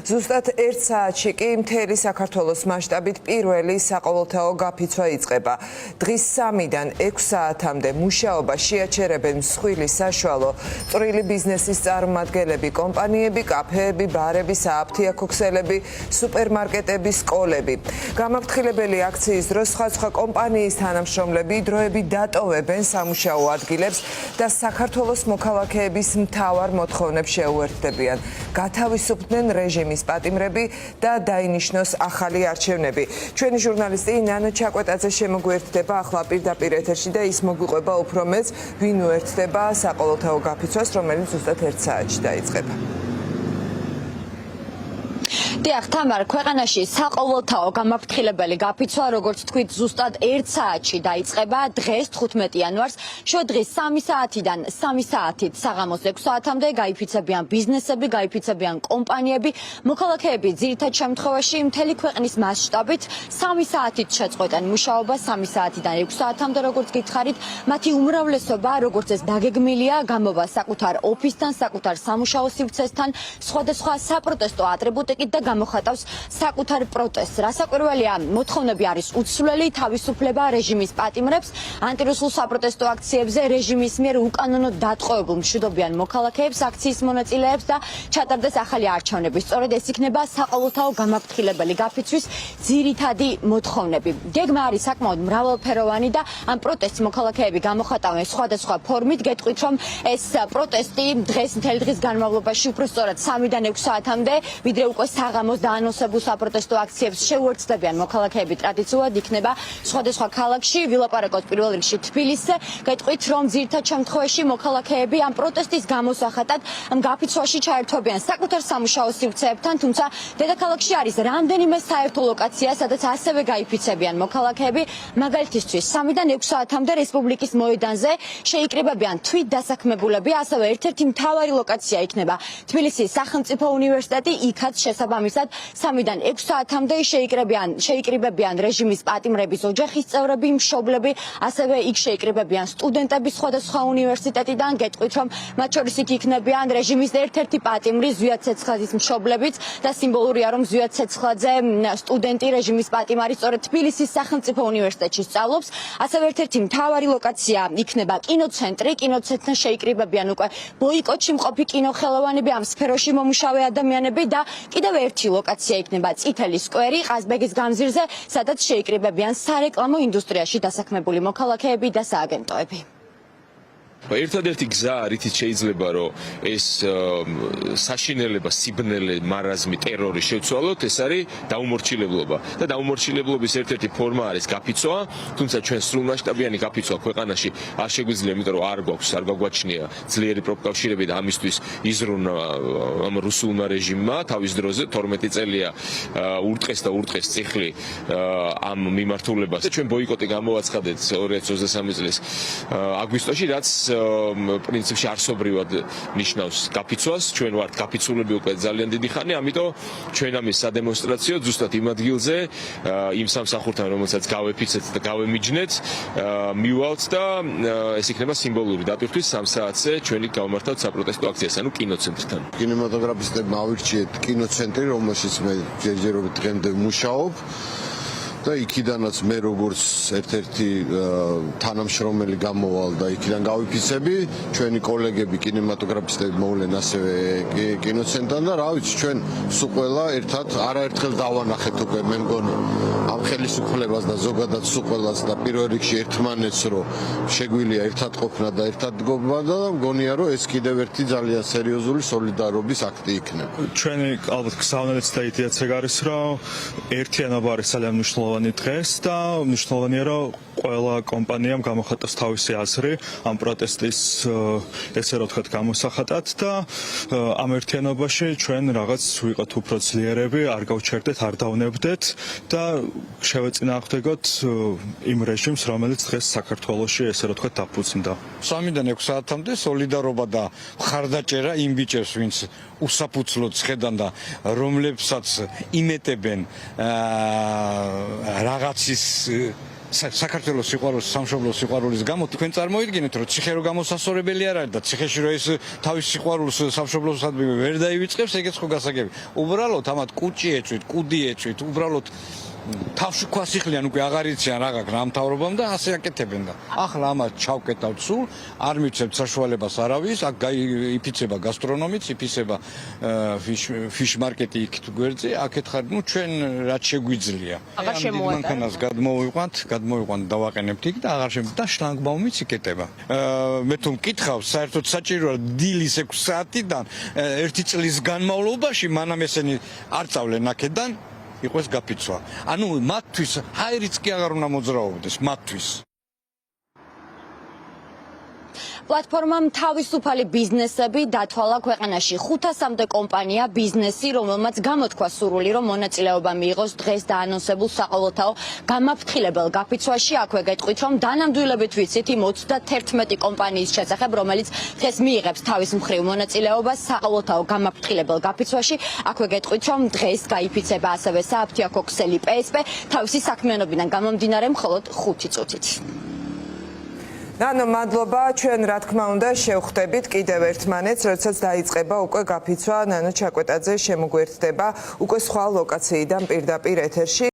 ზუსტად 1 საათში კი მთელი საქართველოს მასშტაბით პირველი საყოველთაო გაფიცვა იწყება. დღის 3-დან 6 საათამდე მუშაობა შეაჩერებენ მსხვილი საშუალო წვრილი ბიზნესის წარმომადგენლები, კომპანიები, კაფეები, ბარები, სააფთიაქო სუპერმარკეტები, სკოლები. გამაფრთხილებელი აქციის დროს სხვა კომპანიის თანამშრომლები დროებით დატოვებენ სამუშაო ადგილებს და საქართველოს მოქალაქეების მთავარ მოთხოვნებს შეუერთდებიან. გათავისუფლდნენ რეჟიმის პატიმრები და დაინიშნოს ახალი არჩევნები. ჩვენი ჟურნალისტი ნანო ჩაკვეტაძე შემოგვიერთდება ახლა პირდაპირ ეთერში და ის მოგვიყვება უფრო მეც, ვინ უერთდება საყოველთაო გაფიცვას, რომელიც ზუსტად 1 საათში დაიწყება. დიახ, თამარ, ქვეყანაში საყოველთაო გამაფრთხილებელი გაფიცვა, როგორც თქვით, ზუსტად 1 საათში დაიწყება. დღეს 15 იანვარს შოდღის 3 საათიდან 3 საათით საღამოს 6 საათამდე გაიფიცებიან ბიზნესები, გაიფიცებიან კომპანიები, მოქალაქეები ძირითად შემთხვევაში მთელი ქვეყნის მასშტაბით 3 საათით შეწყვეტენ მუშაობას, 3 საათიდან 6 საათამდე, როგორც გითხარით, მათი უმრავლესობა, როგორც ეს დაგეგმილია, გამოვა საკუთარ ოფისთან, საკუთარ სამუშაო სივრცესთან, სხვადასხვა საპროტესტო ატრიბუტიკით და გამოხატავს საკუთარ პროტესტს. რასაკვირველია, მოთხოვნები არის უცვლელი, თავისუფლება რეჟიმის პატიმრებს, ანტირუსულ საპროტესტო აქციებზე რეჟიმის მიერ უკანონოდ დატყვევებულ მშვიდობიან მოქალაქეებს, აქციის მონაწილეებს და ჩატარდეს ახალი არჩევნები. სწორედ ეს იქნება საყოველთაო გამაფრთხილებელი გაფიცვის ძირითადი მოთხოვნები. გეგმა არის საკმაოდ მრავალფეროვანი და ამ პროტესტს მოქალაქეები გამოხატავენ სხვადასხვა ფორმით. გეტყვით, რომ ეს პროტესტი მთელი დღის განმავლობაში უფრო სწორად 3-დან 6 საათამდე, ვიდრე უკვე საღამოს დაანონსებულ საპროტესტო აქციებს შეუერთდებიან მოქალაქეები. ტრადიციულად იქნება სხვადასხვა ქალაქში, ვილაპარაკოთ პირველ რიგში თბილისზე. გეტყვით, რომ ძირითად შემთხვევაში მოქალაქეები ამ პროტესტის გამოსახატად ამ გაფიცვაში ჩაერთვებიან საკუთარ სამუშაო სივრცეებთან, თუმცა დედაქალაქში არის რამდენიმე საერთო ლოკაცია, სადაც ასევე გაიფიცებიან მოქალაქეები. მაგალითისთვის 3-დან 6 საათამდე რესპუბლიკის მოედანზე შეიკრიბებიან თვით დასაქმებულები, ასევე ერთ-ერთი მთავარი ლოკაცია იქნება თბილისის სახელმწიფო უნივერსიტეტი, იქაც შესაბამისად 3-დან 6 საათამდე შეიკრიბებიან რეჟიმის პატიმრების ოჯახის წევრები, მშობლები, ასევე იქ შეიკრიბებიან სტუდენტები სხვადასხვა უნივერსიტეტიდან. გეტყვით, რომ მათ შორის იქ იქნებიან რეჟიმის ერთ-ერთი პატიმრი ზვიად ცეცხლაძის მშობლებიც და სიმბოლურია, რომ ზვიად ცეცხლაძე სტუდენტი რეჟიმის პატიმარი სწორედ თბილისის სახელმწიფო უნივერსიტეტში სწავლობს. ასევე ერთ-ერთი მთავარი ლოკაცია იქნება კინოცენტრი. კინოცენტრთან შეიკრიბებიან უკვე ბოიკოტში მყოფი კინოხელოვანები, ამ სფეროში მომუშავე ადამიანები და კიდევ ერთი ლოკაცია იქნება წითელი სკვერი ყაზბეგის გამზირზე, სადაც შეიკრიბებიან სარეკლამო ინდუსტრიაში დასაქმებული მოქალაქეები და სააგენტოები. ერთადერთი გზა, რითიც შეიძლება რომ ეს საშინელება, სიბნელე, მარაზმი, ტერორი შევცვალოთ, ეს არის დაუმორჩილებლობა. და დაუმორჩილებლობის ერთ-ერთი ფორმა არის გაფიცვა, თუმცა ჩვენ სრულმასშტაბიანი გაფიცვა ქვეყანაში არ შეგვიძლია, იმიტომ რომ არ გვაგვაჩნია ძლიერი პროფკავშირები და ამისთვის იზრუნ ამ რუსულმა რეჟიმმა თავის დროზე 12 წელია ურტყეს და ურტყეს წიხლი ამ მიმართულებას. ჩვენ ბოიკოტი გამოვაცხადეთ 2023 წლის აგვისტოში, რაც პრინციპში არსობრივად ნიშნავს გაფიცვას. ჩვენ ვართ გაფიცულები უკვე ძალიან დიდი ხანი, ამიტომ ჩვენ ამის სადემონსტრაციო ზუსტად იმ ადგილზე, იმ სამსახურთან, რომელსაც გავეფიცეთ და გავემიჯნეთ, მივალთ და ეს იქნება სიმბოლური დატვირთვის 3 საათზე ჩვენი გავმართავთ საპროტესტო აქციას, ანუ კინოცენტრთან. კინემატოგრაფისტებმა ავირჩიეთ კინოცენტრი, რომელშიც მე ჯერჯერობით დღემდე ვმუშაობ. და იქიდანაც მე როგორც ერთ-ერთი თანამშრომელი გამოვალ და იქიდან გავიფიცები, ჩვენი კოლეგები კინემატოგრაფისტები მოვლენ ასევე კინოცენტრთან და რა ვიცი, ჩვენ სულ ყველა ერთად არაერთხელ დავანახეთ უკვე, მე მგონი ამ ხელისუფლებას და ზოგადად სულ ყველას და პირველ რიგში ერთმანეთს რომ შეგვიძლია ერთად ყოფნა და ერთად დგომა და მგონია რომ ეს კიდევ ერთი ძალიან სერიოზული სოლიდარობის აქტი იქნება. ჩვენი ალბათ გზავნილიც და იდეაც ეგ არის, რომ ერთიანობა არის ძალიან მნიშვნელოვანი დღეს და მნიშვნელოვანია, რომ ყველა კომპანიამ გამოხატოს თავისი აზრი ამ პროტესტის ესე რომ ვთქვათ გამოსახატად და ამ ერთიანობაში ჩვენ რაღაც ვიყოთ უფრო ძლიერები, არ გავჩერდეთ, არ დავნებდეთ და შევეწინააღმდეგოთ იმ რეჟიმს, რომელიც დღეს საქართველოში ესე რომ ვთქვათ დაფუძნდა. 3-დან 6 საათამდე სოლიდარობა და მხარდაჭერა იმ ბიჭებს, ვინც უსაფუცლოდ ცხედან და რომლებსაც იმეტებენ რაღაცის საქართველოს სიყვარულის, სამშობლოს სიყვარულის გამო თქვენ წარმოიდგინეთ, რომ ციხე რო გამოსასწორებელი არ არის და ციხეში რო ეს თავის სიყვარულს სამშობლოსადმი ვერ დაივიწყებს, ეგეც ხო გასაგები. უბრალოდ ამათ კუჭი ეწვით, კუდი ეწვით, უბრალოდ თავში ქვასიხლიან უკვე აღარ იციან რა გაქვს რა მთავრობამ და ასე აკეთებენ და ახლა ამას ჩავკეტავთ სულ არ მიცემთ საშუალებას არავის აქ იფიცება გასტრონომიც იფიცება ფიშ მარკეტი იქით გვერდზე აქეთ ხარ ნუ ჩვენ რაც შეგვიძლია აღარ შემოატანა მანქანას გადმოვიყვანთ დავაყენებთ იქ და აღარ შემ და შლანგბაუმიც იკეტება მე თუ მკითხავ საერთოდ საჭიროა დილის 6 საათიდან 1 წლის განმავლობაში მანამ ესენი არ წავლენ აქედან იყოს გაფიცვა. ანუ მათთვის ჰაერიც კი აღარ უნდა მოძრაობდეს მათთვის. პლატფორმამ თავისუფალი ბიზნესები დათვალა ქვეყანაში. 500-მდე კომპანია ბიზნესი, რომელმაც გამოთქვა სურვილი, რომ მონაწილეობა მიიღოს დღეს დაანონსებულ საყოველთაო გამაფრთხილებელ გაფიცვაში. აქვე გეტყვით, რომ დანამდვილებით ვიცით იმ 31 კომპანიის შესახებ, რომელიც დღეს მიიღებს თავის მხრივ მონაწილეობას საყოველთაო გამაფრთხილებელ გაფიცვაში. აქვე გეტყვით, რომ დღეს გაიფიცება ასევე სააფთიაქო ქსელი PSP თავისი საქმიანობიდან გამომდინარე მხოლოდ 5 წუთით. ნანო მადლობა ჩვენ რა თქმა უნდა შევხვდებით კიდევ ერთმანეთს როდესაც დაიწყება უკვე გაფიცვა ნანო ჩაკვეტაძე შემოგვერთდება უკვე სხვა ლოკაციიდან პირდაპირ ეთერში